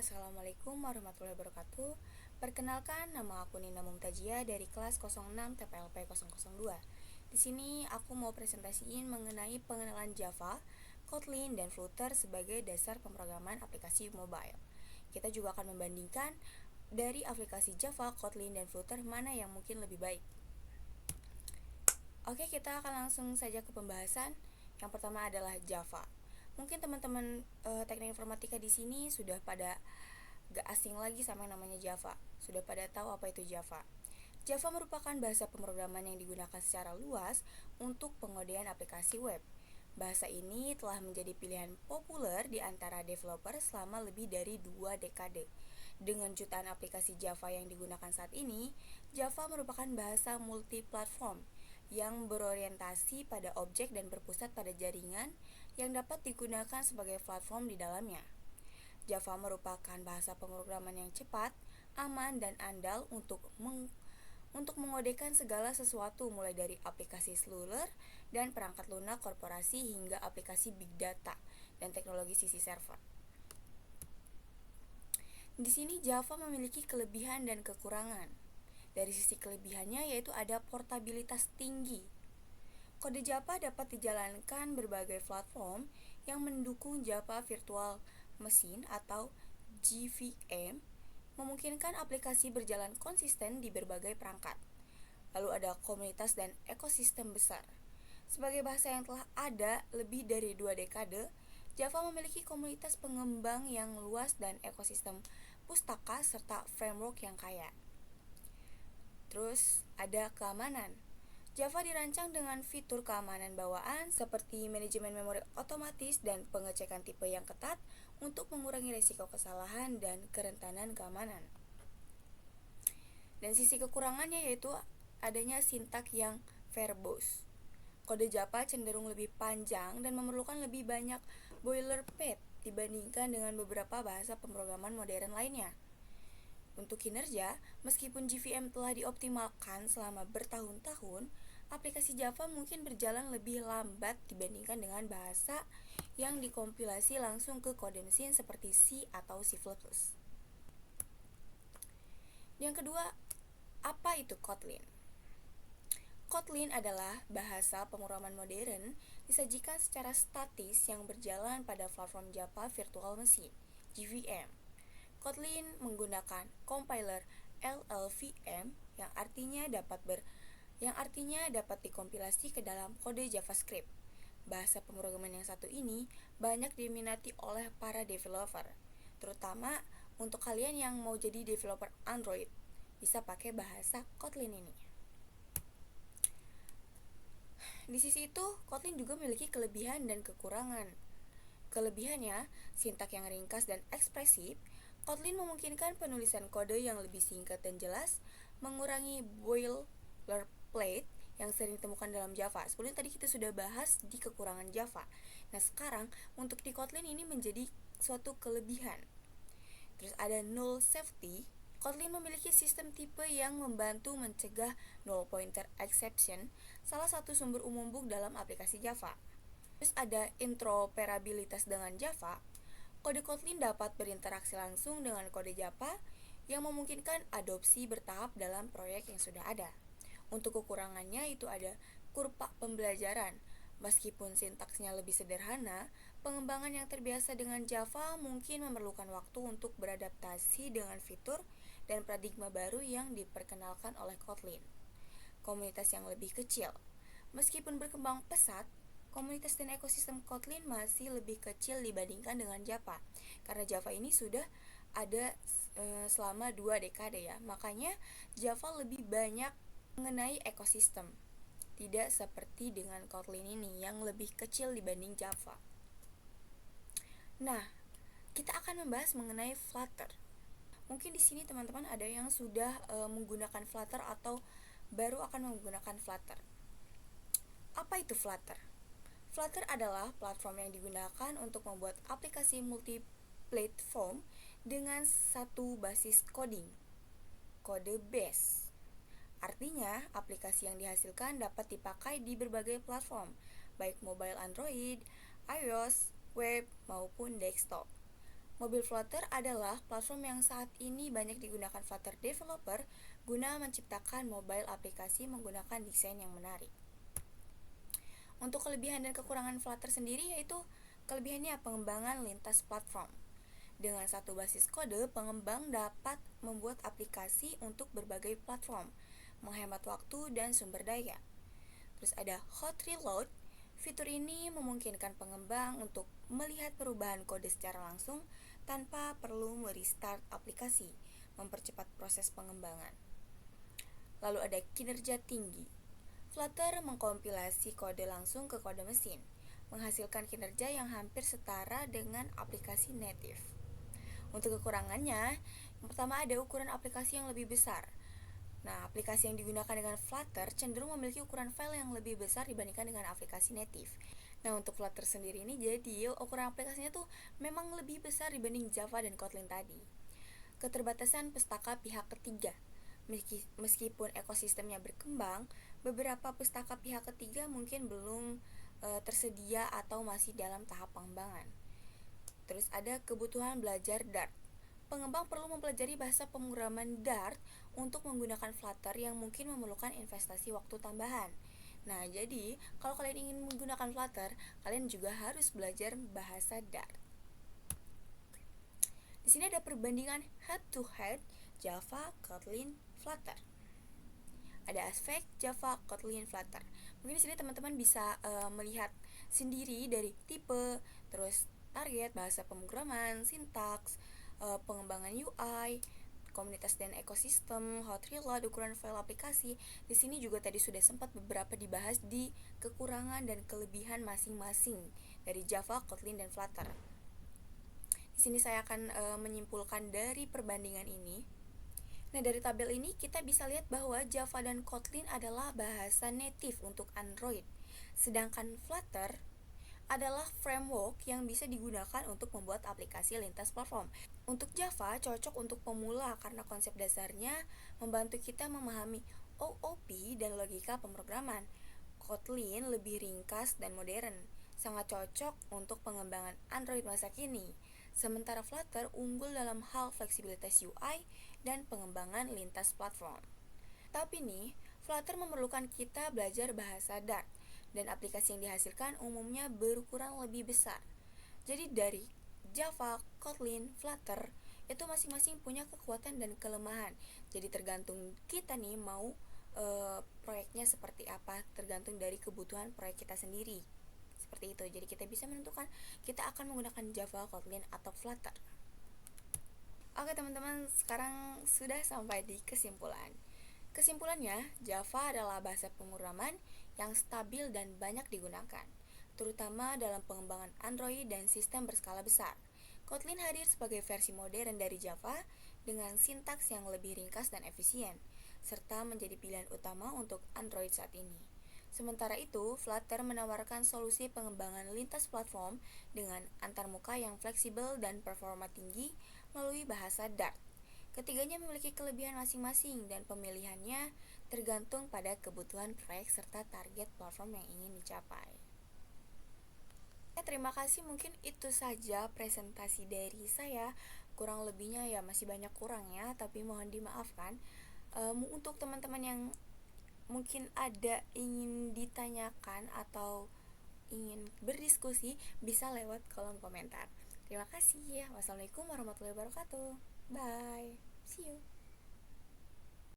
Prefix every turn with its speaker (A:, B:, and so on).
A: Assalamualaikum warahmatullahi wabarakatuh. Perkenalkan, nama aku Nina Mumtajia dari kelas 06 TPLP 002. Di sini aku mau presentasiin mengenai pengenalan Java, Kotlin, dan Flutter sebagai dasar pemrograman aplikasi mobile. Kita juga akan membandingkan dari aplikasi Java, Kotlin, dan Flutter mana yang mungkin lebih baik. Oke, kita akan langsung saja ke pembahasan. Yang pertama adalah Java. Mungkin teman-teman teknik informatika di sini sudah pada gak asing lagi sama yang namanya Java. Sudah pada tahu apa itu Java. Java merupakan bahasa pemrograman yang digunakan secara luas untuk pengodean aplikasi web. Bahasa ini telah menjadi pilihan populer di antara developer selama lebih dari 2 dekade. Dengan jutaan aplikasi Java yang digunakan saat ini, Java merupakan bahasa multiplatform yang berorientasi pada objek dan berpusat pada jaringan yang dapat digunakan sebagai platform di dalamnya. Java merupakan bahasa pemrograman yang cepat, aman, dan andal untuk mengodekan segala sesuatu mulai dari aplikasi seluler dan perangkat lunak korporasi hingga aplikasi big data dan teknologi sisi server. Di sini Java memiliki kelebihan dan kekurangan. Dari sisi kelebihannya yaitu ada portabilitas tinggi. Kode Java dapat dijalankan berbagai platform yang mendukung Java Virtual Machine atau JVM, memungkinkan aplikasi berjalan konsisten di berbagai perangkat. Lalu ada komunitas dan ekosistem besar. Sebagai bahasa yang telah ada lebih dari 2 dekade, Java memiliki komunitas pengembang yang luas dan ekosistem pustaka serta framework yang kaya. Terus ada keamanan. Java dirancang dengan fitur keamanan bawaan seperti manajemen memori otomatis dan pengecekan tipe yang ketat untuk mengurangi risiko kesalahan dan kerentanan keamanan. Dan sisi kekurangannya yaitu adanya sintak yang verbose. Kode Java cenderung lebih panjang dan memerlukan lebih banyak boilerplate dibandingkan dengan beberapa bahasa pemrograman modern lainnya. Untuk kinerja, meskipun JVM telah dioptimalkan selama bertahun-tahun, aplikasi Java mungkin berjalan lebih lambat dibandingkan dengan bahasa yang dikompilasi langsung ke kode mesin seperti C atau C++. Yang kedua, apa itu Kotlin? Kotlin adalah bahasa pemrograman modern disajikan secara statis yang berjalan pada platform Java Virtual Machine, JVM. Kotlin menggunakan compiler LLVM yang artinya dapat dikompilasi ke dalam kode JavaScript. Bahasa pemrograman yang satu ini banyak diminati oleh para developer, terutama untuk kalian yang mau jadi developer Android, bisa pakai bahasa Kotlin ini. Di sisi itu, Kotlin juga memiliki kelebihan dan kekurangan. Kelebihannya, sintak yang ringkas dan ekspresif. Kotlin memungkinkan penulisan kode yang lebih singkat dan jelas, mengurangi boilerplate yang sering ditemukan dalam Java. Sebelumnya tadi kita sudah bahas di kekurangan Java. Nah, sekarang untuk di Kotlin ini menjadi suatu kelebihan. Terus ada null safety. Kotlin memiliki sistem tipe yang membantu mencegah null pointer exception, salah satu sumber umum bug dalam aplikasi Java. Terus ada interoperabilitas dengan Java. Kode Kotlin dapat berinteraksi langsung dengan kode Java yang memungkinkan adopsi bertahap dalam proyek yang sudah ada. Untuk kekurangannya itu ada kurva pembelajaran. Meskipun sintaksnya lebih sederhana, pengembangan yang terbiasa dengan Java mungkin memerlukan waktu untuk beradaptasi dengan fitur dan paradigma baru yang diperkenalkan oleh Kotlin. Komunitas yang lebih kecil. Meskipun berkembang pesat, komunitas dan ekosistem Kotlin masih lebih kecil dibandingkan dengan Java. Karena Java ini sudah ada selama 2 dekade ya. Makanya Java lebih banyak mengenai ekosistem. Tidak seperti dengan Kotlin ini yang lebih kecil dibanding Java. Nah, kita akan membahas mengenai Flutter. Mungkin di sini teman-teman ada yang sudah menggunakan Flutter atau baru akan menggunakan Flutter. Apa itu Flutter? Flutter adalah platform yang digunakan untuk membuat aplikasi multi-platform dengan satu basis coding, kode base. Artinya, aplikasi yang dihasilkan dapat dipakai di berbagai platform, baik mobile Android, iOS, web, maupun desktop. Mobil Flutter adalah platform yang saat ini banyak digunakan Flutter developer guna menciptakan mobile aplikasi menggunakan desain yang menarik. Untuk kelebihan dan kekurangan Flutter sendiri yaitu kelebihannya pengembangan lintas platform. Dengan satu basis kode, pengembang dapat membuat aplikasi untuk berbagai platform, menghemat waktu dan sumber daya. Terus ada hot reload. Fitur ini memungkinkan pengembang untuk melihat perubahan kode secara langsung tanpa perlu merestart aplikasi, mempercepat proses pengembangan. Lalu ada kinerja tinggi. Flutter mengkompilasi kode langsung ke kode mesin, menghasilkan kinerja yang hampir setara dengan aplikasi native. Untuk kekurangannya, yang pertama ada ukuran aplikasi yang lebih besar. Nah, aplikasi yang digunakan dengan Flutter cenderung memiliki ukuran file yang lebih besar dibandingkan dengan aplikasi native. Nah, untuk Flutter sendiri ini jadi ukuran aplikasinya tuh memang lebih besar dibanding Java dan Kotlin tadi. Keterbatasan pustaka pihak ketiga. Meskipun ekosistemnya berkembang, beberapa pustaka pihak ketiga mungkin belum tersedia atau masih dalam tahap pengembangan. Terus ada kebutuhan belajar Dart. Pengembang perlu mempelajari bahasa pemrograman Dart untuk menggunakan Flutter yang mungkin memerlukan investasi waktu tambahan. Nah, jadi kalau kalian ingin menggunakan Flutter, kalian juga harus belajar bahasa Dart. Di sini ada perbandingan head-to-head Java, Kotlin, Flutter. Ada aspek Java, Kotlin, Flutter. Mungkin di sini teman-teman bisa melihat sendiri dari tipe, terus target, bahasa pemrograman, sintaks, pengembangan UI, komunitas dan ekosistem, hot reload, ukuran file aplikasi. Di sini juga tadi sudah sempat beberapa dibahas di kekurangan dan kelebihan masing-masing dari Java, Kotlin, dan Flutter. Di sini saya akan menyimpulkan dari perbandingan ini. Nah, dari tabel ini kita bisa lihat bahwa Java dan Kotlin adalah bahasa native untuk Android, sedangkan Flutter adalah framework yang bisa digunakan untuk membuat aplikasi lintas platform. Untuk Java cocok untuk pemula karena konsep dasarnya membantu kita memahami OOP dan logika pemrograman. Kotlin lebih ringkas dan modern, sangat cocok untuk pengembangan Android masa kini. Sementara Flutter unggul dalam hal fleksibilitas UI dan pengembangan lintas platform. Tapi nih, Flutter memerlukan kita belajar bahasa Dart dan aplikasi yang dihasilkan umumnya berukuran lebih besar. Jadi dari Java, Kotlin, Flutter itu masing-masing punya kekuatan dan kelemahan. Jadi tergantung kita nih mau proyeknya seperti apa, tergantung dari kebutuhan proyek kita sendiri. Seperti itu. Jadi kita bisa menentukan kita akan menggunakan Java, Kotlin, atau Flutter. Oke teman-teman, sekarang sudah sampai di kesimpulan. Kesimpulannya, Java adalah bahasa pemrograman yang stabil dan banyak digunakan, terutama dalam pengembangan Android dan sistem berskala besar. Kotlin hadir sebagai versi modern dari Java dengan sintaks yang lebih ringkas dan efisien, serta menjadi pilihan utama untuk Android saat ini. Sementara itu, Flutter menawarkan solusi pengembangan lintas platform dengan antarmuka yang fleksibel dan performa tinggi melalui bahasa Dart. Ketiganya memiliki kelebihan masing-masing dan pemilihannya tergantung pada kebutuhan proyek serta target platform yang ingin dicapai. Terima kasih, mungkin itu saja presentasi dari saya. Kurang lebihnya ya masih banyak kurangnya, tapi mohon dimaafkan. Untuk teman-teman yang mungkin ada ingin ditanyakan atau ingin berdiskusi, bisa lewat kolom komentar. Terima kasih ya. Wassalamualaikum warahmatullahi wabarakatuh. Bye. See you.